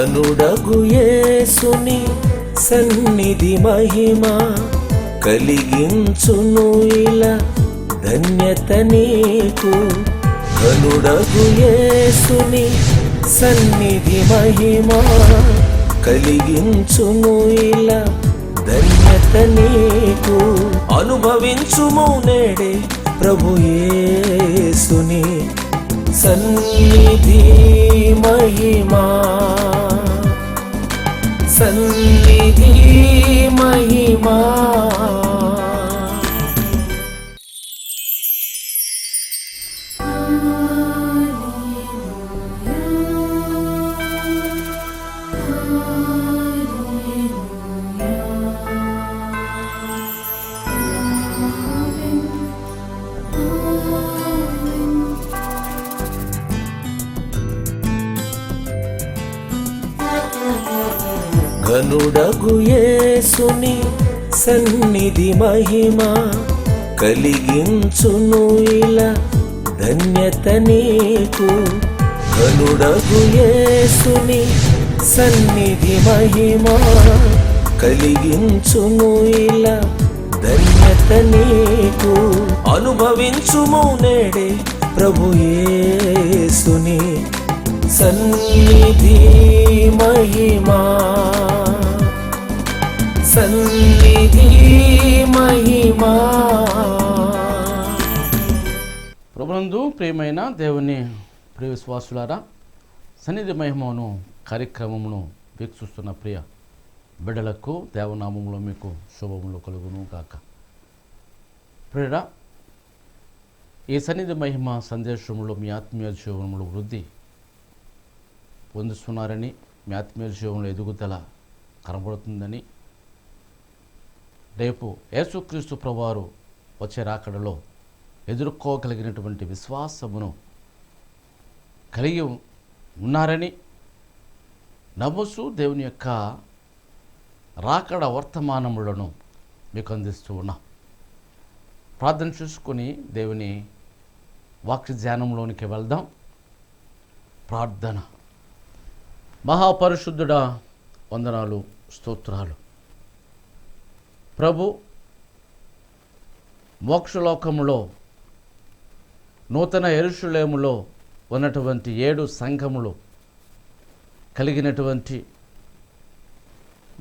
ఘనుడగు యేసుని సన్నిధి మహిమ కలిగించును ఇలా ధన్యత నీకు. ఘనుడగు యేసుని సన్నిధి మహిమ కలిగించును ఇలా ధన్యత నీకు. అనుభవించుము నేడే ప్రభు యేసుని సన్నిధి మహిమా, సన్నిధి మహిమా. ఘనుడగు యేసుని సన్నిధి మహిమ కలిగించును ఇలా ధన్యత నీకు. ఘనుడగు యేసుని సన్నిధి మహిమ కలిగించును ఇలా ధన్యత నీకు. అనుభవించుము నేడే ప్రభు యేసుని సన్నిధి మహిమా, సన్నిధి మహిమా. ప్రభునందు ప్రియమైన దేవుని ప్రియ విశ్వాసులారా, సన్నిధి మహిమను కార్యక్రమమును వీక్షిస్తున్న ప్రియ బిడ్డలకు దేవనామంలో మీకు శుభములు కలుగును గాక. ప్రియరా, ఈ సన్నిధి మహిమ సందేశంలో మీ ఆత్మీయ జీవనంలో వృద్ధి పొందుతున్నారని, మీ ఆత్మీయ జీవనంలో ఎదుగుదల కనబడుతుందని, రేపు యేసుక్రీస్తు ప్రభువారు వచ్చే రాకడలో ఎదుర్కోగలిగినటువంటి విశ్వాసమును కలిగి ఉన్నారని నమ్ముచు దేవుని యొక్క రాకడ వర్తమానములను మీకు అందిస్తూ ఉన్నాం. ప్రార్థన చేసుకొని దేవుని వాక్య ధ్యానంలోనికి వెళ్దాం. ప్రార్థన. మహాపరిశుద్ధుడా, వందనాలు, స్తోత్రాలు. ప్రభు, మోక్షలోకములో నూతన యెరూషలేములో ఉన్నటువంటి 7 సంఘములు కలిగినటువంటి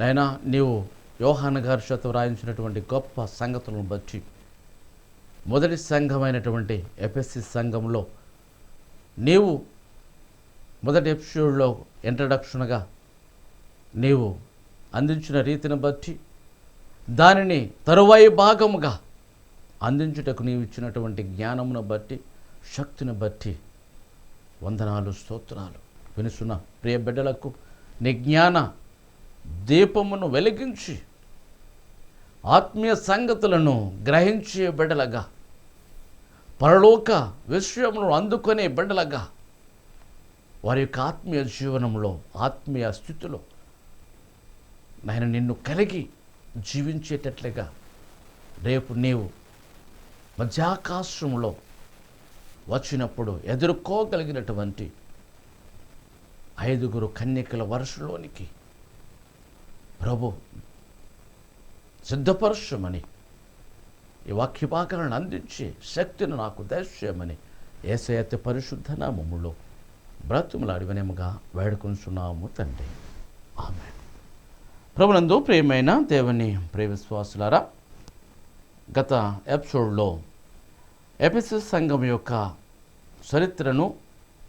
నైనా నీవు యోహాను గారి చేత వ్రాయించినటువంటి గొప్ప సంగతులను బట్టి మొదటి సంఘమైనటువంటి ఎఫెసీ సంఘంలో నీవు మొదటి ఎపిసోడ్లో ఇంట్రడక్షన్గా నీవు అందించిన రీతిని బట్టి, దానిని తరువాయి భాగముగా అందించుటకు నీవు ఇచ్చినటువంటి జ్ఞానమును బట్టి, శక్తిని బట్టి వందనాలు, స్తోత్రాలు. వినుసున్న ప్రియ బిడ్డలకు నీ జ్ఞాన దీపమును వెలిగించి ఆత్మీయ సంగతులను గ్రహించే బిడ్డలుగా, పరలోక విషయములను అందుకునే బిడ్డలుగా, వారి యొక్క ఆత్మీయ జీవనంలో, ఆత్మీయ స్థితిలో నేను నిన్ను కలిగి జీవించేటట్లుగా రేపు నీవు మధ్యాకాశంలో వచ్చినప్పుడు ఎదుర్కోగలిగినటువంటి 5 కన్యకల వరుసలోనికి ప్రభు సిద్ధపరచమని, ఈ వాక్య భాగాలను అందించే శక్తిని నాకు దయచేయమని యేసయ్య పరిశుద్ధ నామములో బ్రతుములాడి వినయముగా వేడుకొనుచున్నాము తండ్రి, ఆమేన్. ప్రభునందు ప్రియమైన దేవుని ప్రియ విశ్వాసులారా, గత ఎపిసోడ్లో ఎఫెసీ సంఘం యొక్క చరిత్రను,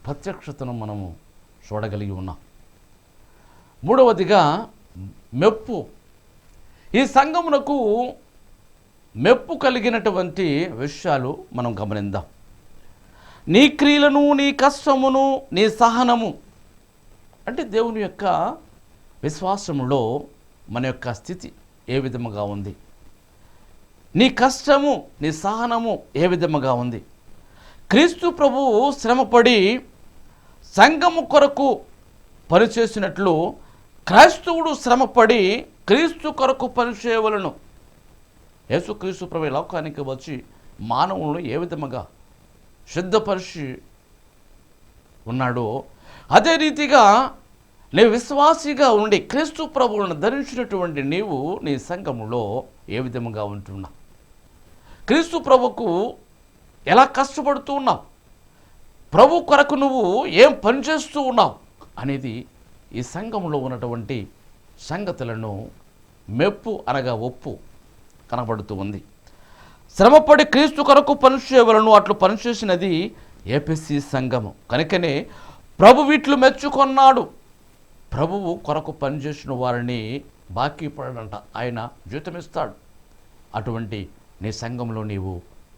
ప్రత్యక్షతను మనము చూడగలిగి ఉన్నాం. మూడవదిగా మెప్పు. ఈ సంఘమునకు మెప్పు కలిగినటువంటి విషయాలు మనం గమనిద్దాం. నీ క్రియలను, నీ కష్టమును, నీ సహనము. అంటే దేవుని యొక్క విశ్వాసములో మన యొక్క స్థితి ఏ విధముగా ఉంది, నీ కష్టము, నీ సహనము ఏ విధముగా ఉంది. క్రీస్తు ప్రభువు శ్రమపడి సంఘము కొరకు పనిచేసినట్లు క్రైస్తవుడు శ్రమపడి క్రీస్తు కొరకు పనిచేయవలను. యేసుక్రీస్తు ప్రభు లోకానికి వచ్చి మానవులను ఏ విధముగా సిద్ధపరిచి ఉన్నాడో అదే రీతిగా నీ విశ్వాసిగా ఉండి క్రీస్తు ప్రభువులను ధరించినటువంటి నీవు నీ సంఘములో ఏ విధముగా ఉంటున్నావు? క్రీస్తు ప్రభుకు ఎలా కష్టపడుతూ ఉన్నావు? ప్రభు కొరకు నువ్వు ఏం పనిచేస్తూ ఉన్నావు అనేది ఈ సంఘంలో ఉన్నటువంటి సంగతులను మెప్పు అనగా ఒప్పు కనబడుతూ ఉంది. శ్రమపడి క్రీస్తు కొరకు పనిచేయవలను, అట్లు పనిచేసినది ఏపీసీ సంఘము. కనుకనే ప్రభు వీట్లు మెచ్చుకొన్నాడు. ప్రభువు కొరకు పనిచేసిన వారిని బాకీ పడడంట, ఆయన జీతమిస్తాడు. అటువంటి నీ సంఘంలో నీవు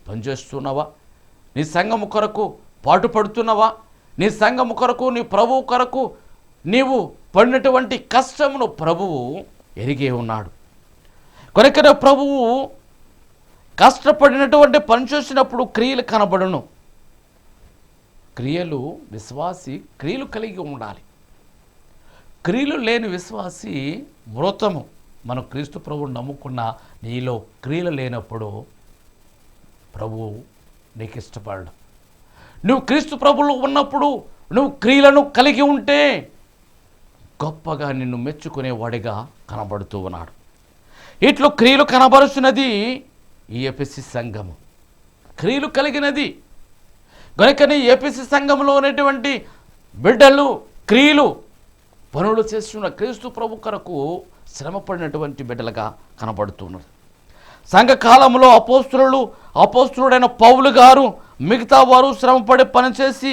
పనిచేస్తున్నావా? నీ సంఘము కొరకు పాటుపడుతున్నావా? నీ సంఘము కొరకు, నీ ప్రభువు కొరకు నీవు పడినటువంటి కష్టమును ప్రభువు ఎరిగే ఉన్నాడు. కనుకనే ప్రభువు కష్టపడినటువంటి పని చేసినప్పుడు క్రియలు కనబడును. క్రియలు, విశ్వాసి క్రియలు కలిగి ఉండాలి. క్రియలు లేని విశ్వాసి మృతము. మనం క్రీస్తు ప్రభువుని నమ్ముకున్న నీలో క్రియలు లేనప్పుడు ప్రభువు నీకు ఇష్టపడడం. నువ్వు క్రీస్తు ప్రభువులో ఉన్నప్పుడు నువ్వు క్రియలను కలిగి ఉంటే గొప్పగా నిన్ను మెచ్చుకునేవాడిగా కనబడుతూ ఉన్నాడు. ఇట్లు క్రియలు కనబరుచున్నది ఈ ఎఫెసీ సంఘము, క్రియలు కలిగినది. కనుకనే ఎఫెసీ సంఘంలో ఉన్నటువంటి బిడ్డలు క్రియలు పనులు చేస్తున్న క్రీస్తు ప్రభు కొరకు శ్రమపడినటువంటి బిడ్డలుగా కనబడుతున్నారు. సంఘకాలంలో అపోస్తులుడైన పౌలు గారు మిగతా వారు శ్రమపడి పనిచేసి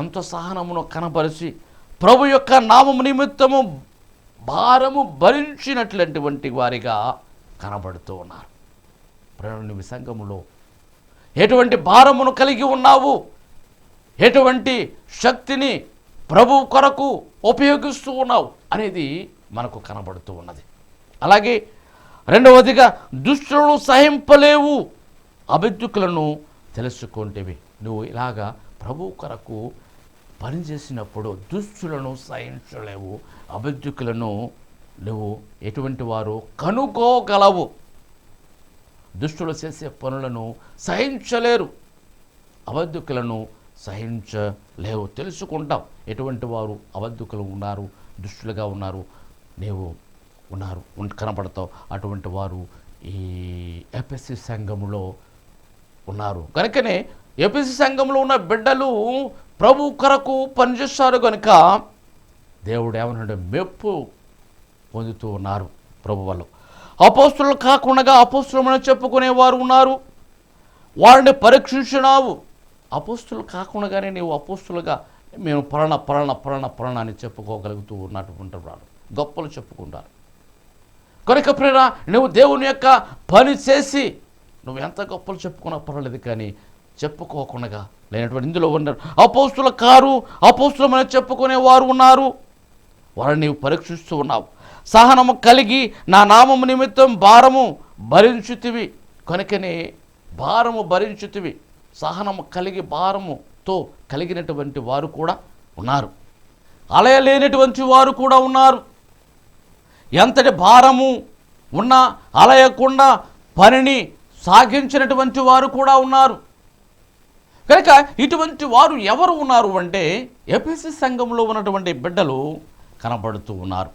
ఎంతో సహనమును కనబరిచి ప్రభు యొక్క నామము నిమిత్తము భారము భరించినటువంటి వారిగా కనబడుతూ ఉన్నారు. ప్రేమ సంఘములో ఎటువంటి భారమును కలిగి ఉన్నావు? ఎటువంటి శక్తిని ప్రభు కొరకు ఉపయోగిస్తూ ఉన్నావు అనేది మనకు కనబడుతూ ఉన్నది. అలాగే రెండవదిగా దుష్టులను సహింపలేవు, అబద్ధకులను తెలుసుకుంటేవి. నువ్వు ఇలాగా ప్రభు కొరకు పనిచేసినప్పుడు దుష్టులను సహించలేవు, అబద్ధకులను నువ్వు ఎటువంటి వారు కనుగోగలవు. దుష్టులు చేసే పనులను సహించలేరు, అబద్ధకులను సహించలేవు. తెలుసుకుంటాం ఎటువంటి వారు అబద్ధకులు ఉన్నారు, దుష్టులుగా ఉన్నారు, నీవు కనపడతావు. అటువంటి వారు ఈ ఎఫెసీ సంఘములో ఉన్నారు. కనుకనే ఎఫెసీ సంఘంలో ఉన్న బిడ్డలు ప్రభు కొరకు పనిచేస్తారు. కనుక దేవుడు ఏమన్నాడు? మెప్పు పొందుతూ ఉన్నారు ప్రభు వల్ల. అపోస్తులు కాకుండా అపోస్తులమని చెప్పుకునేవారు ఉన్నారు, వారిని పరీక్షించినావు. అపోస్తులు కాకుండానే నీవు అపోస్తులుగా మేము పలానా అని చెప్పుకోగలుగుతూ ఉన్నటువంటి వారు గొప్పలు చెప్పుకుంటారు. కనుక ప్రేరా, నువ్వు దేవుని యొక్క పని చేసి నువ్వు ఎంత గొప్పలు చెప్పుకున్నా పర్వాలేదు, కానీ చెప్పుకోకుండా లేనటువంటి ఇందులో ఉన్నారు. అపోస్తులు కారు, అపోస్తులమని చెప్పుకునేవారు ఉన్నారు, వారిని నీవు పరీక్షిస్తూ ఉన్నావు. సహనము కలిగి నా నామము నిమిత్తం భారము భరించుతివి. కనుకనే భారము భరించుతివి. సహనము కలిగి భారముతో కలిగినటువంటి వారు కూడా ఉన్నారు, అలయలేనటువంటి వారు కూడా ఉన్నారు. ఎంతటి భారము ఉన్నా అలయకుండా పనిని సాగించినటువంటి వారు కూడా ఉన్నారు. కనుక ఇటువంటి వారు ఎవరు ఉన్నారు అంటే ఎఫెసీ సంఘంలో ఉన్నటువంటి బిడ్డలు కనబడుతూ ఉన్నారు.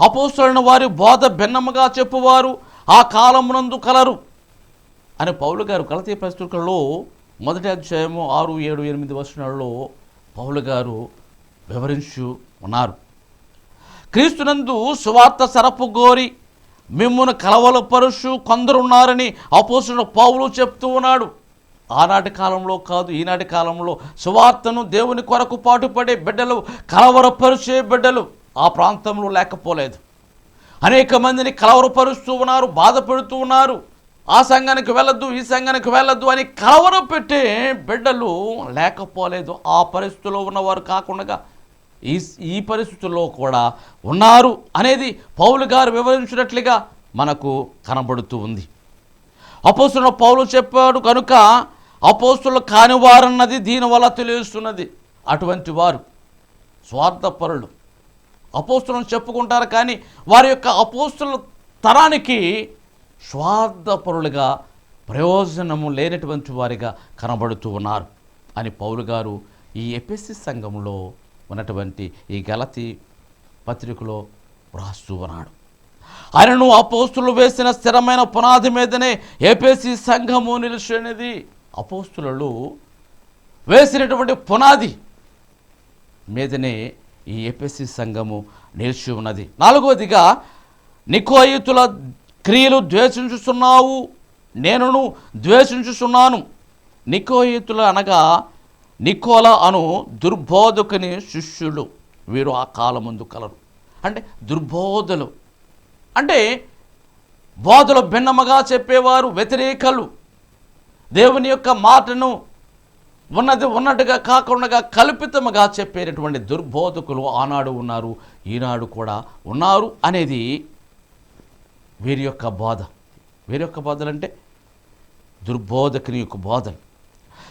అపోస్తలులైన వారి బోధ భిన్నముగా చెప్పువారు ఆ కాలమునందు కలరు అని పౌలు గారు గలతీ పత్రికలో 1వ అధ్యాయము 6, 7, 8 వచనాలలో పౌలు గారు వివరించు ఉన్నారు. క్రీస్తునందు సువార్త సరపుగోరి మిమ్మును కలవలపరుచు కొందరున్నారని అపోస్తలుడైన పౌలు చెప్తూ ఉన్నాడు. ఆనాటి కాలంలో కాదు, ఈనాటి కాలంలో సువార్తను దేవుని కొరకు పాటుపడే బిడ్డలు, కలవరపరిచే బిడ్డలు ఆ ప్రాంతంలో లేకపోలేదు. అనేక మందిని కలవరపరుస్తూ ఉన్నారు, బాధ పెడుతూ ఉన్నారు. ఆ సంఘానికి వెళ్ళొద్దు, ఈ సంఘానికి వెళ్ళొద్దు అని కలవర పెట్టే బిడ్డలు లేకపోలేదు. ఆ పరిస్థితుల్లో ఉన్నవారు కాకుండా ఈ పరిస్థితుల్లో కూడా ఉన్నారు అనేది పౌలు గారు వివరించినట్లుగా మనకు కనబడుతూ ఉంది. అపోస్తలుడైన పౌలు చెప్పాడు కనుక అపోస్తలులు కానివారన్నది దీనివల్ల తెలుస్తున్నది. అటువంటి వారు స్వార్థపరులు, అపోస్తలులను చెప్పుకుంటారు కానీ వారి యొక్క అపోస్తలుల తరానికి స్వార్థపరులుగా, ప్రయోజనము లేనటువంటి వారిగా కనబడుతూ ఉన్నారు అని పౌలు గారు ఈ ఎఫెసీ సంఘంలో ఉన్నటువంటి ఈ గలతీ పత్రికలో వ్రాస్తూ ఉన్నాడు. ఆయనను అపోస్తులు వేసిన స్థిరమైన పునాది మీదనే ఎఫెసీ సంఘము నిలిచినది. అపోస్తులు వేసినటువంటి పునాది మీదనే ఈ ఎఫెసీ సంఘము నిలిచి ఉన్నది. 4వదిగా నికోయితుల క్రియలు ద్వేషించుతున్నావు, నేనును ద్వేషించుచున్నాను. నికోయితుల అనగా నికోల అను దుర్బోధకుని శిష్యులు, వీరు ఆ కాలమందు కలరు. అంటే దుర్బోధలు అంటే బోధలు భిన్నముగా చెప్పేవారు, వ్యతిరేకలు, దేవుని యొక్క మాటను ఉన్నది ఉన్నట్టుగా కాకుండా కల్పితముగా చెప్పేటటువంటి దుర్బోధకులు ఆనాడు ఉన్నారు, ఈనాడు కూడా ఉన్నారు అనేది వీరి యొక్క బోధ. వీరి యొక్క బోధలంటే దుర్బోధకుని యొక్క బోధలు.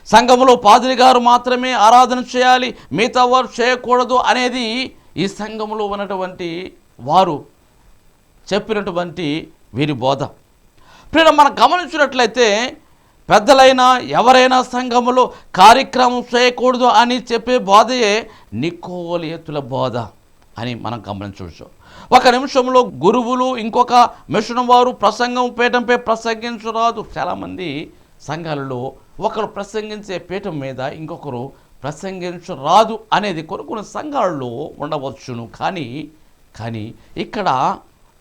సంఘములో పాదిరి గారు మాత్రమే ఆరాధన చేయాలి, మిగతా వారు చేయకూడదు అనేది ఈ సంఘములో ఉన్నటువంటి వారు చెప్పినటువంటి వీరి బోధ. ప్రియ, మనం గమనించినట్లయితే పెద్దలైనా ఎవరైనా సంఘములో కార్యక్రమం చేయకూడదు అని చెప్పే బోధయే నికోలియతుల బోధ అని మనం గమనించవచ్చు. ఒక నిమిషంలో గురువులు ఇంకొక మిషన్ వారు ప్రసంగం పీఠంపై ప్రసంగించరాదు. చాలామంది సంఘాలలో ఒకరు ప్రసంగించే పీఠం మీద ఇంకొకరు ప్రసంగించరాదు అనేది కొన్ని సంఘాలలో ఉండవచ్చును. కానీ ఇక్కడ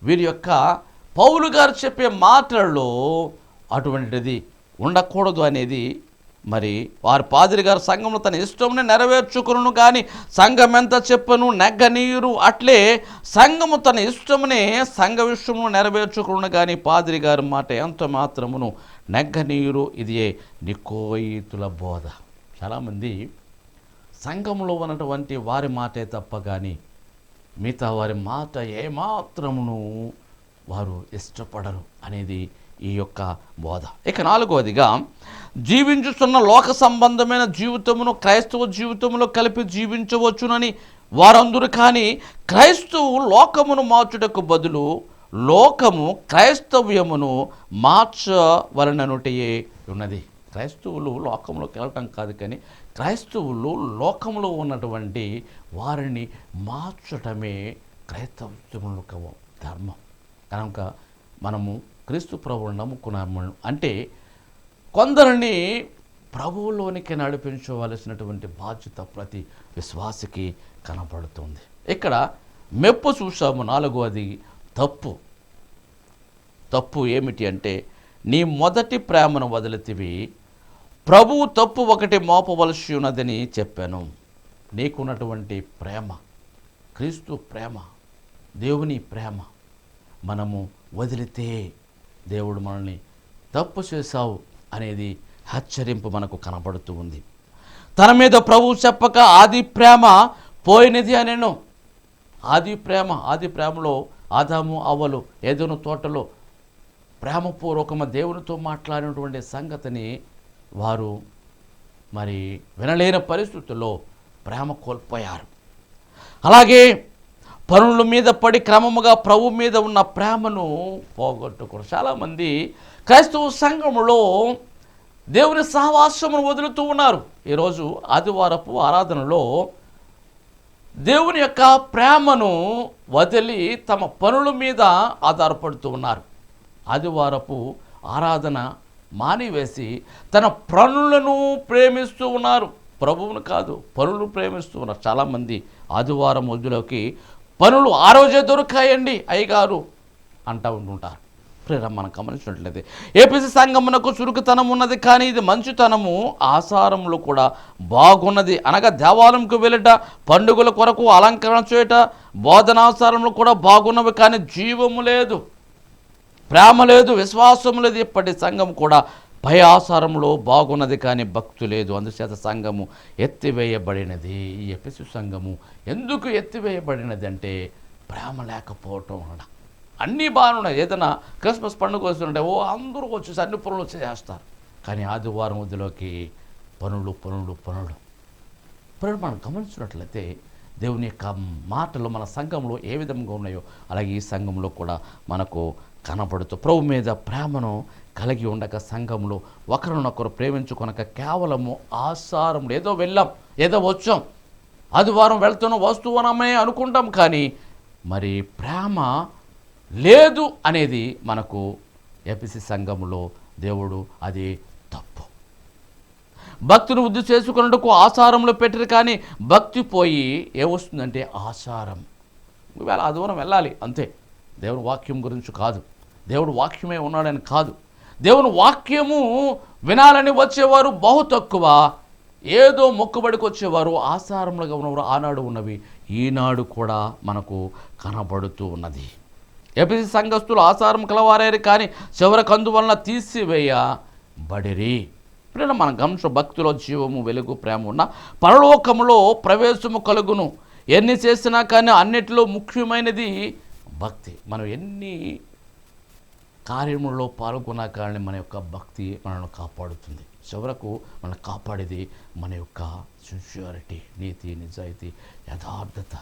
వీరి యొక్క పౌలు గారు చెప్పే మాటల్లో అటువంటిది ఉండకూడదు అనేది మరి వారి పాదిరి గారు సంఘంలో తన ఇష్టంని నెరవేర్చుకును, కానీ సంఘం ఎంత చెప్పను నెగ్గనీరు. అట్లే సంఘము తన ఇష్టమునే సంఘ విషయమును నెరవేర్చుకును, కానీ పాదిరి గారి మాట ఎంత మాత్రమును నెగ్గనీరు. ఇదే నికోయితుల బోధ. చాలామంది సంఘంలో ఉన్నటువంటి వారి మాటే తప్ప కానీ మిగతా వారి మాట ఏమాత్రమును వారు ఇష్టపడరు అనేది ఈ యొక్క బోధ. ఇక 4వదిగా జీవించుతున్న లోక సంబంధమైన జీవితమును క్రైస్తవ జీవితంలో కలిపి జీవించవచ్చునని వారందరూ, కానీ క్రైస్తవు లోకమును మార్చుటకు బదులు లోకము క్రైస్తవ్యమును మార్చవలననుటయే ఉన్నది. క్రైస్తవులు లోకంలోకి వెళ్ళటం కాదు, కానీ క్రైస్తవులు లోకంలో ఉన్నటువంటి వారిని మార్చటమే క్రైస్తవ్యములకు ధర్మం. కనుక మనము క్రీస్తు ప్రభువును నమ్ముకున్నాము అంటే కొందరిని ప్రభువులోనికి నడిపించవలసినటువంటి బాధ్యత ప్రతి విశ్వాసికి కనబడుతుంది. ఇక్కడ మెప్పు చూసాము. 4వది తప్పు ఏమిటి అంటే నీ మొదటి ప్రేమను వదిలితివి, ప్రభువు తప్పు ఒకటి మోపవలసి ఉన్నదని చెప్పాను. నీకున్నటువంటి ప్రేమ, క్రీస్తు ప్రేమ, దేవుని ప్రేమ మనము వదిలితే దేవుడు మనల్ని తప్పు చేశావు అనేది హెచ్చరింపు మనకు కనబడుతూ ఉంది. తన మీద ప్రభువు చెప్పక ఆది ప్రేమ పోయినది అనేను. ఆది ప్రేమలో ఆదాము అవ్వలు ఏదోను తోటలో ప్రేమపూర్వకమ దేవునితో మాట్లాడినటువంటి సంగతిని వారు మరి వినలేని పరిస్థితుల్లో ప్రేమ కోల్పోయారు. అలాగే పనుల మీద పడి క్రమముగా ప్రభు మీద ఉన్న ప్రేమను పోగొట్టుకోరు. చాలామంది క్రైస్తవ సంఘములో దేవుని సహవాసమును వదులుతూ ఉన్నారు. ఈరోజు ఆదివారపు ఆరాధనలో దేవుని యొక్క ప్రేమను వదిలి తమ పనుల మీద ఆధారపడుతూ ఉన్నారు. ఆదివారపు ఆరాధన మానివేసి తన పనులను ప్రేమిస్తూ ఉన్నారు, ప్రభువును కాదు. పనులు ప్రేమిస్తూ ఉన్నారు. చాలామంది ఆదివారం వద్దులోకి పనులు ఆ రోజే దొరికాయండి అయ్యగారు అంటూ ఉంటుంటారు. ప్రేమ మనం గమనించినట్లయితే ఏపీసీ సంఘమునకు చురుకుతనం ఉన్నది, కానీ ఇది మంచితనము ఆసారములు కూడా బాగున్నది. అనగా దేవాలయంకు వెళ్ళట, పండుగల కొరకు అలంకరణ చేయట, బోధనాసారములు కూడా బాగున్నవి, కానీ జీవము లేదు, ప్రేమ లేదు, విశ్వాసం లేదు. ఇప్పటి సంఘం కూడా పై ఆసారంలో బాగున్నది, కానీ భక్తి లేదు. అందుచేత సంఘము ఎత్తివేయబడినది. ఈ ఎఫెసు సంఘము ఎందుకు ఎత్తివేయబడినది అంటే ప్రేమ లేకపోవటం వలన. అన్నీ బాగున్నాయి. ఏదైనా క్రిస్మస్ పండుగ వస్తుంటే అందరూ వచ్చేసి అన్ని పనులు చేస్తారు, కానీ ఆదివారం వదిలోకి పనులు. మనం గమనించినట్లయితే దేవుని యొక్క మాటలు మన సంఘంలో ఏ విధంగా ఉన్నాయో అలాగే ఈ సంఘంలో కూడా మనకు కనబడుతూ ప్రభు మీద ప్రేమను కలిగి ఉండక సంఘంలో ఒకరినొకరు ప్రేమించుకొనక కేవలము ఆసారములు ఏదో వెళ్ళాం ఏదో వచ్చాం ఆదివారం వెళ్తున్న వస్తువునమే అనుకుంటాం, కానీ మరి ప్రేమ లేదు అనేది మనకు ఎఫెసీ సంఘములో దేవుడు అది తప్పు. భక్తిని వృద్ధి చేసుకున్నట్టుకు ఆచారంలో పెట్టరు, కానీ భక్తి పోయి ఏమొస్తుందంటే ఆచారం. ఇవాళ ఆదివారం వెళ్ళాలి అంతే, దేవుని వాక్యం గురించి కాదు, దేవుడు వాక్యమే ఉన్నాడని కాదు. దేవుని వాక్యము వినాలని వచ్చేవారు బహు తక్కువ. ఏదో మొక్కుబడికి వచ్చేవారు ఆచారములుగా ఉన్నవారు ఆనాడు ఉన్నవి ఈనాడు కూడా మనకు కనబడుతూ ఉన్నది. ఎఫెసీ సంఘస్థులు ఆచారం కలవారేరు, కానీ చివరికి అందువలన తీసివేయబడిరి. ఇప్పుడు మనం గమనించ భక్తిలో జీవము, వెలుగు, ప్రేమ ఉన్న పరలోకములో ప్రవేశము కలుగును. ఎన్ని చేసినా కానీ అన్నిటిలో ముఖ్యమైనది భక్తి. మనం ఎన్ని కార్యములలో పాల్గొన్నా కానీ మన యొక్క భక్తి మనల్ని కాపాడుతుంది. చివరకు మనం కాపాడేది మన యొక్క సిన్సియారిటీ, నీతి, నిజాయితీ, యథార్థత.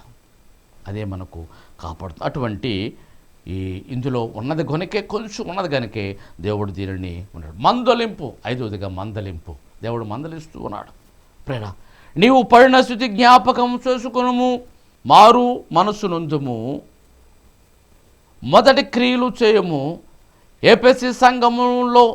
అదే మనకు కాపాడుతుంది. అటువంటి ఇందులో ఉన్నది గనుకే, కొంచెం ఉన్నది కనుకే దేవుడు దీనిని ఉన్నాడు. మందలింపు, ఐదవదిగా మందలింపు. దేవుడు మందలిస్తూ ఉన్నాడు. ప్రేర నీవు పడిన స్థితి జ్ఞాపకం చేసుకునుము, మారు మనసు నొందుము, మొదటి క్రియలు చేయము. ఎఫెసీ సంఘములో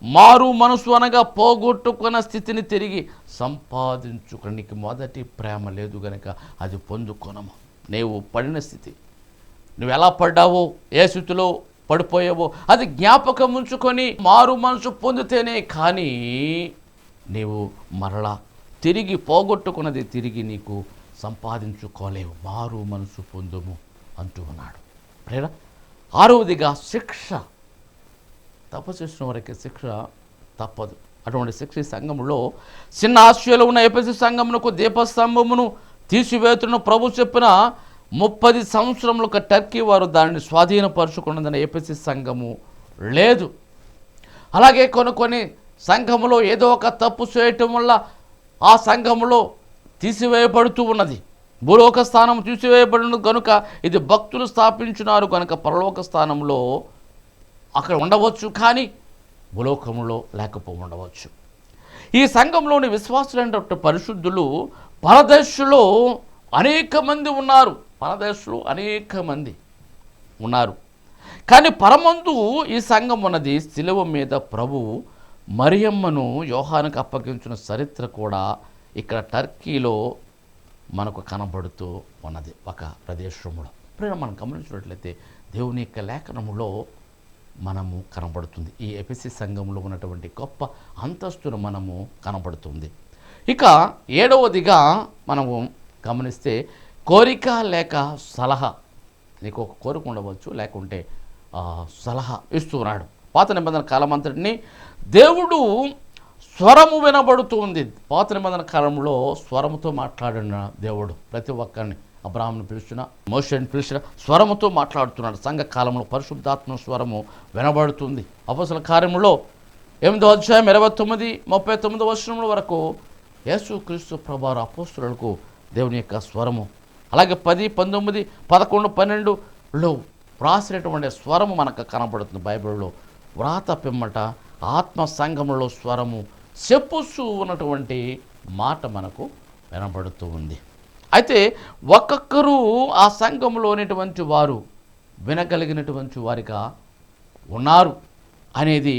మారు మనసు అనగా పోగొట్టుకున్న స్థితిని తిరిగి సంపాదించుకోనికి మొదటి ప్రేమ లేదు గనక అది పొందుకొనము. నీవు పడిన స్థితి, నువ్వు ఎలా పడ్డావో, ఏ స్థితిలో పడిపోయావో అది జ్ఞాపకం ఉంచుకొని మారు మనసు పొందితేనే కానీ నీవు మరలా తిరిగి పోగొట్టుకున్నది తిరిగి నీకు సంపాదించుకోలేవు. మారు మనసు పొందుము అంటూ ఉన్నాడు. ప్రేర ఆరవదిగా శిక్ష. తప్పు చేసిన వారికి శిక్ష తప్పదు. అటువంటి శిక్ష సంఘములో చిన్న ఆసియాలో ఉన్న ఎఫెసీ సంఘమునకు దీపస్తంభమును తీసివేతున్న ప్రభు చెప్పిన 30 సంవత్సరములకు టర్కీ వారు దానిని స్వాధీనపరుచుకున్నదని ఎఫెసీ సంఘము లేదు. అలాగే కొన్ని సంఘములో ఏదో ఒక తప్పు చేయటం వల్ల ఆ సంఘములో తీసివేయబడుతూ ఉన్నది. భూలోక స్థానం తీసివేయబడిన కనుక ఇది భక్తులు స్థాపించినారు కనుక పరలోక స్థానంలో అక్కడ ఉండవచ్చు, కానీ భూలోకంలో ఉండవచ్చు. ఈ సంఘంలోని విశ్వాసులైనటువంటి పరిశుద్ధులు పరదేశులో అనేక మంది ఉన్నారు. పరదేశులు అనేక మంది ఉన్నారు, కానీ పరమందు ఈ సంఘం ఉన్నది. శిలువ మీద ప్రభువు మరియమ్మను యోహానుకు అప్పగించిన చరిత్ర కూడా ఇక్కడ టర్కీలో మనకు కనబడుతూ ఉన్నది ఒక ప్రదేశంలో. ఇప్పుడు మనం గమనించినట్లయితే దేవుని యొక్క లేఖనములో మనము కనబడుతుంది. ఈ ఎఫెసీ సంఘంలో ఉన్నటువంటి గొప్ప అంతస్తును మనము కనబడుతుంది. ఇక 7వదిగా మనము గమనిస్తే కోరిక లేక సలహా. నీకు ఒక కోరిక ఉండవచ్చు, లేకుంటే సలహా ఇస్తున్నాడు. పాత నిబంధన కాలం అంతటిని దేవుడు స్వరము వినబడుతుంది. పాత నిబంధన కాలంలో స్వరముతో మాట్లాడిన దేవుడు ప్రతి ఒక్కరిని, అబ్రాహామును పిలిచిన, మోషేని పిలిచిన, స్వరముతో మాట్లాడుతున్నాడు. సంఘ కాలంలో పరిశుద్ధాత్మ స్వరము వినబడుతుంది. అపోస్తల కార్యములో 8వ అధ్యాయం 29-39 వచనముల వరకు యేసుక్రీస్తు ప్రభువారు అపోస్తలులకు దేవుని యొక్క స్వరము, అలాగే 10, 19, 11, 12లో వ్రాసినటువంటి స్వరము మనకు కనబడుతుంది. బైబిల్లో వ్రాత పిమ్మట ఆత్మ సంఘములో స్వరము చెప్పుస్తూ ఉన్నటువంటి మాట మనకు వినబడుతూ ఉంది. అయితే ఒక్కొక్కరు ఆ సంఘంలోనేటువంటి వారు వినగలిగినటువంటి వారిగా ఉన్నారు అనేది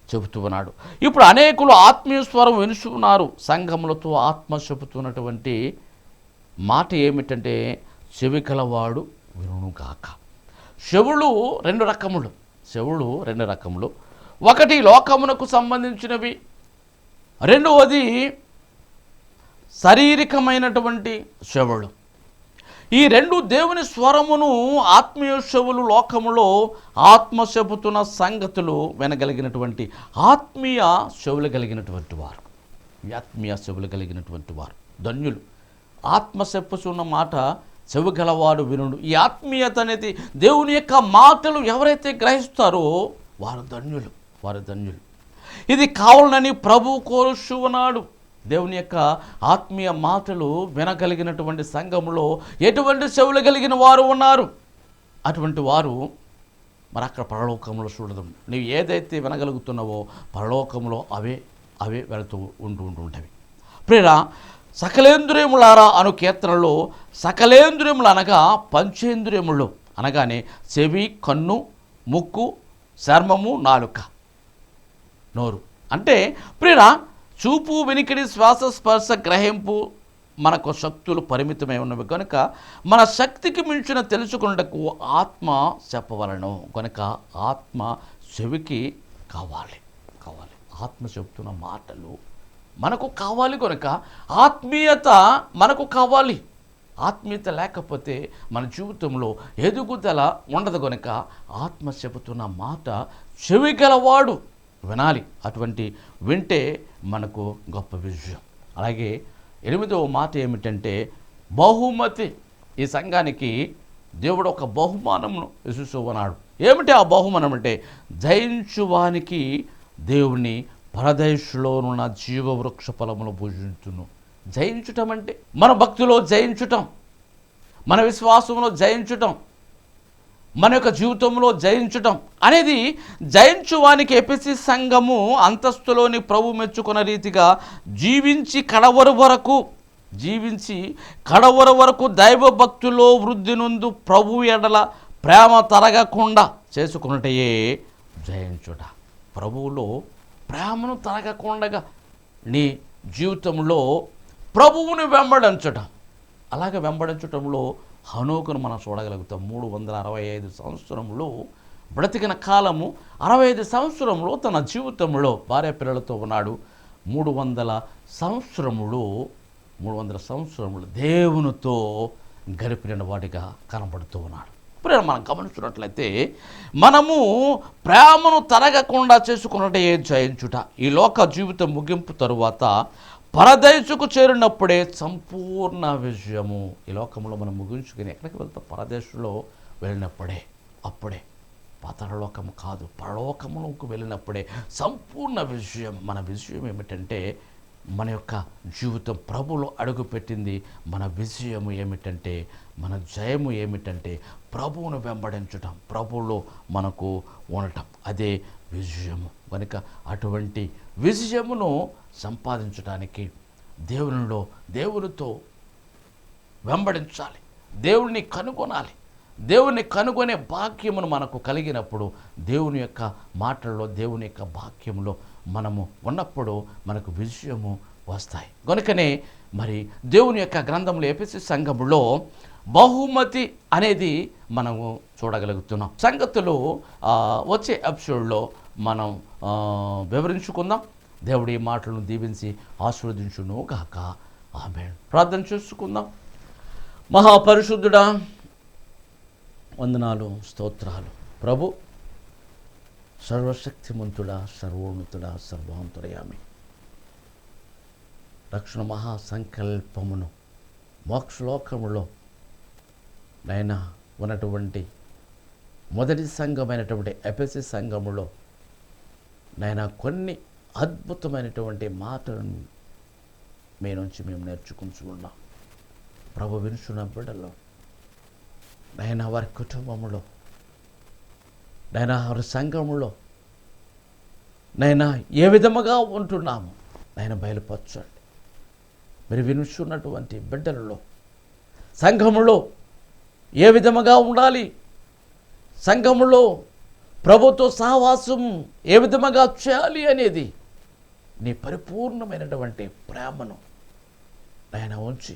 చెబుతూ ఉన్నాడు. ఇప్పుడు అనేకులు ఆత్మీయ స్వరం వినుచున్నారు. సంఘములతో ఆత్మ చెబుతున్నటువంటి మాట ఏమిటంటే చెవి కలవాడు వినుగాక. చెవులు రెండు రకములు. ఒకటి లోకమునకు సంబంధించినవి, రెండవది శారీరకమైనటువంటి చెవులు. ఈ రెండు దేవుని స్వరమును ఆత్మీయ చెవులు లోకములో ఆత్మ చెబుతున్న సంగతులు వినగలిగినటువంటి ఆత్మీయ చెవులు కలిగినటువంటి వారు, ఆత్మీయ చెవులు కలిగినటువంటి వారు ధన్యులు. ఆత్మ చెప్పుచున్న మాట చెవి గలవాడు వినుడు. ఈ ఆత్మీయత అనేది దేవుని యొక్క మాటలు ఎవరైతే గ్రహిస్తారో వారు ధన్యులు. ఇది కావాలని ప్రభు కోరుచు ఉన్నాడు. దేవుని యొక్క ఆత్మీయ మాటలు వినగలిగినటువంటి సంఘములో ఎటువంటి చెవులు కలిగిన వారు ఉన్నారు. అటువంటి వారు మరి అక్కడ పరలోకంలో చూడదు. నీవు ఏదైతే వినగలుగుతున్నావో పరలోకంలో అవే వెళుతూ ఉంటూ ఉంటుంటవి. ప్రియరా, సకలేంద్రియములారా అను కీర్తనలో సకలేంద్రియములు అనగా పంచేంద్రియములు అనగానే చెవి, కన్ను, ముక్కు, చర్మము, నాలుక, నోరు. అంటే ప్రియరా, చూపు, వినికిడి, శ్వాస, స్పర్శ, గ్రహింపు మనకు శక్తులు పరిమితమై ఉన్నవి కనుక మన శక్తికి మించిన తెలుసుకున్నటకు ఆత్మ చెప్పవలను. కనుక ఆత్మ చెవికి కావాలి. ఆత్మ చెప్తున్న మాటలు మనకు కావాలి. కనుక ఆత్మీయత మనకు కావాలి. ఆత్మీయత లేకపోతే మన జీవితంలో ఎదుగుదల ఉండదు. కనుక ఆత్మ చెబుతున్న మాట చెవి గలవాడు వినాలి. అటువంటి వింటే మనకు గొప్ప విజయం. అలాగే 8వ మాట ఏమిటంటే బహుమతి. ఈ సంఘానికి దేవుడు ఒక బహుమానమును ఇస్తున్నాడు. ఏమిటి ఆ బహుమానం అంటే జయించువానికి దేవుని పరదేశులోనున్న జీవవృక్ష ఫలములు భుజించును. జయించటం అంటే మన భక్తిలో జయించటం, మన విశ్వాసంలో జయించటం, మన యొక్క జీవితంలో జయించటం అనేది జయించువానికి ఎఫెసీ సంఘము అంతస్తులోని ప్రభు మెచ్చుకున్న రీతిగా జీవించి కడవర వరకు దైవ భక్తుల్లో వృద్ధి నుండి ప్రభు ఎడల ప్రేమ తరగకుండా చేసుకున్నటయే జయించుట. ప్రభువులో ప్రేమను తరగకుండా నీ జీవితంలో ప్రభువుని వెంబడించటం. అలాగే వెంబడించటంలో హనోకును మనం చూడగలుగుతాం. 365 సంవత్సరంలో బ్రతికిన కాలము 65 సంవత్సరంలో తన జీవితంలో భార్య పిల్లలతో ఉన్నాడు. 300 సంవత్సరములు దేవునితో గడిపిన వాడిగా కనబడుతూ ఉన్నాడు. ఇప్పుడు మనం గమనించినట్లయితే మనము ప్రేమను తరగకుండా చేసుకున్నట్టే జయించుట. ఈ లోక జీవితం ముగింపు తరువాత పరదేశుకు చేరినప్పుడే సంపూర్ణ విజయము. ఈ లోకంలో మనం ముగించుకుని ఎక్కడికి వెళ్తాం? పరదేశంలో అప్పుడే పాతాళలోకము కాదు, పరలోకములకు వెళ్ళినప్పుడే సంపూర్ణ విజయం. మన విజయం ఏమిటంటే మన యొక్క జీవితం ప్రభులో అడుగుపెట్టింది. మన విజయము ఏమిటంటే, మన జయము ఏమిటంటే ప్రభువును వెంబడించటం, ప్రభువులో మనకు ఉండటం. అదే విజయము. కనుక అటువంటి విజయమును సంపాదించడానికి దేవునితో వెంబడించాలి, దేవుణ్ణి కనుగొనాలి. దేవుని కనుగొనే భాగ్యమును మనకు కలిగినప్పుడు, దేవుని యొక్క మాటల్లో, దేవుని యొక్క భాగ్యంలో మనము ఉన్నప్పుడు మనకు విజయము వస్తాయి. కనుకనే మరి దేవుని యొక్క గ్రంథంలో ఎఫెసీ సంఘములో బహుమతి అనేది మనము చూడగలుగుతున్నాం. సంగతులు వచ్చే ఎపిసోడ్లో మనం వివరించుకుందాం. దేవుడి మాటలను దీవించి ఆశీర్వదించును గాక. ఆమేన్. ప్రార్థన చేసుకుందాం. మహాపరిశుద్ధుడా, వందనాలు, స్తోత్రాలు. ప్రభు సర్వశక్తిమంతుడా, సర్వోన్నతుడా, సర్వాంతర్యామి, రక్షణ మహాసంకల్పమును మోక్షలోకములో నైనా ఉన్నటువంటి మొదటి సంఘమైనటువంటి ఎఫెసీ సంఘములో నైనా కొన్ని అద్భుతమైనటువంటి మాటలను మీ నుంచి మేము నేర్చుకుంటున్నాం. ప్రభు వినుచున్న బిడ్డలో నైనా వారి కుటుంబములో, నైనా వారి సంఘములో నైనా ఏ విధముగా ఉంటున్నాము నైనా బయలుపరచండి. మీరు వినుచున్నటువంటి బిడ్డలలో సంఘములో ఏ విధముగా ఉండాలి, సంఘములో ప్రభుతో సహవాసం ఏ విధముగా చేయాలి అనేది నీ పరిపూర్ణమైనటువంటి ప్రేమను ఆయన ఉంచి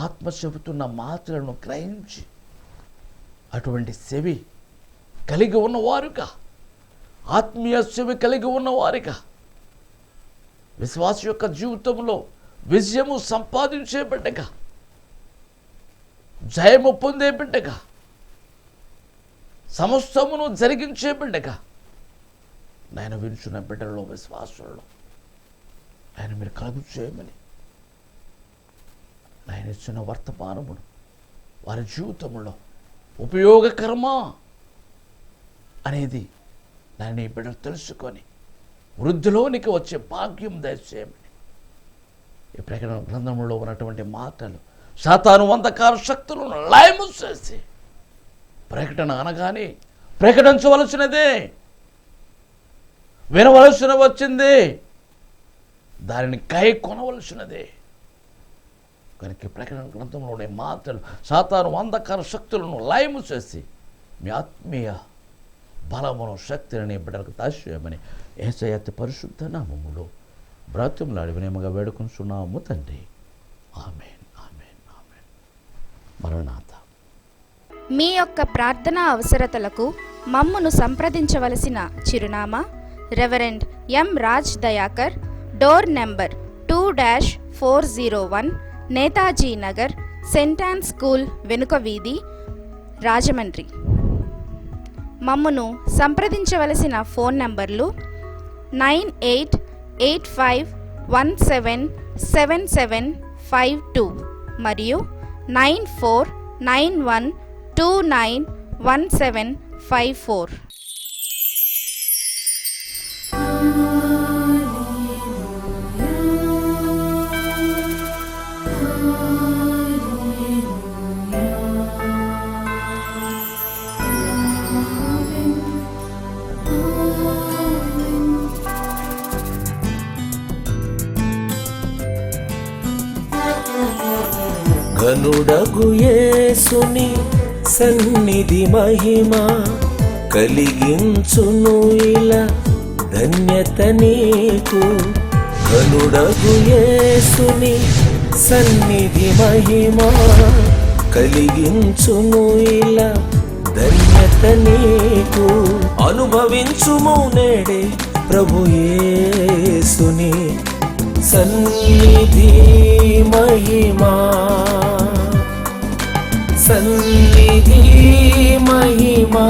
ఆత్మ చెబుతున్న మాటలను గ్రహించి అటువంటి చెవి కలిగి ఉన్నవారుగా, ఆత్మీయ చెవి కలిగి ఉన్నవారుగా, విశ్వాస యొక్క జీవితంలో విజయము సంపాదించే బిడ్డగా, జయము పొందే బిడ్డగా, సమస్తమును జరిగించే బిడ్డగా నేను వినుచున్న బిడ్డల్లో, విశ్వాసంలో ఆయన మీరు కలుగు చేయమని ఆయన ఇచ్చిన వర్తమానమును వారి జీవితంలో ఉపయోగకరమా అనేది నేను ఈ బిడ్డలు తెలుసుకొని వృద్ధిలోనికి వచ్చే భాగ్యం దయచేయమని ఈ ప్రకటన గ్రంథంలో ఉన్నటువంటి మాటలు సాతాను అంధకార శక్తులను లయము చేసి ప్రకటన అనగానే ప్రకటించవలసినదే, వినవలసిన వచ్చింది, దానిని కై కొనవలసినదే కనుక ప్రకటన గ్రంథంలోని మాటలు సాతాను అంధకార శక్తులను లయము చేసి మీ ఆత్మీయ బలమును శక్తిని నీ బిడ్డలకు దాచేయమని యేసయ్య అతి పరిశుద్ధ నామములో బ్రతిమలాడి వినయముగా వేడుకొనుచున్నాము తండ్రి. ఆమేన్, ఆమేన్, ఆమేన్. మరణాత. మీ యొక్క ప్రార్థనా అవసరతలకు మమ్మును సంప్రదించవలసిన చిరునామా reverend M Raj Dayakar, door number 2-401, Netaji Nagar, Saint an school వెనుక వీధి, రాజమండ్రి. మమ్మును సంప్రదించవలసిన ఫోన్ నంబర్లు 9885177752 మరియు 9491291754. ఘనుడగు యేసుని సన్నిధి మహిమ కలిగించును ఇలా ధన్యత నీకు. ఘనుడగు యేసుని సన్నిధి మహిమ కలిగించును ఇలా ధన్యత నీకు. అనుభవించుము నేడే ప్రభు యేసుని సన్నిధి మహిమా, సన్నిధి మహిమా.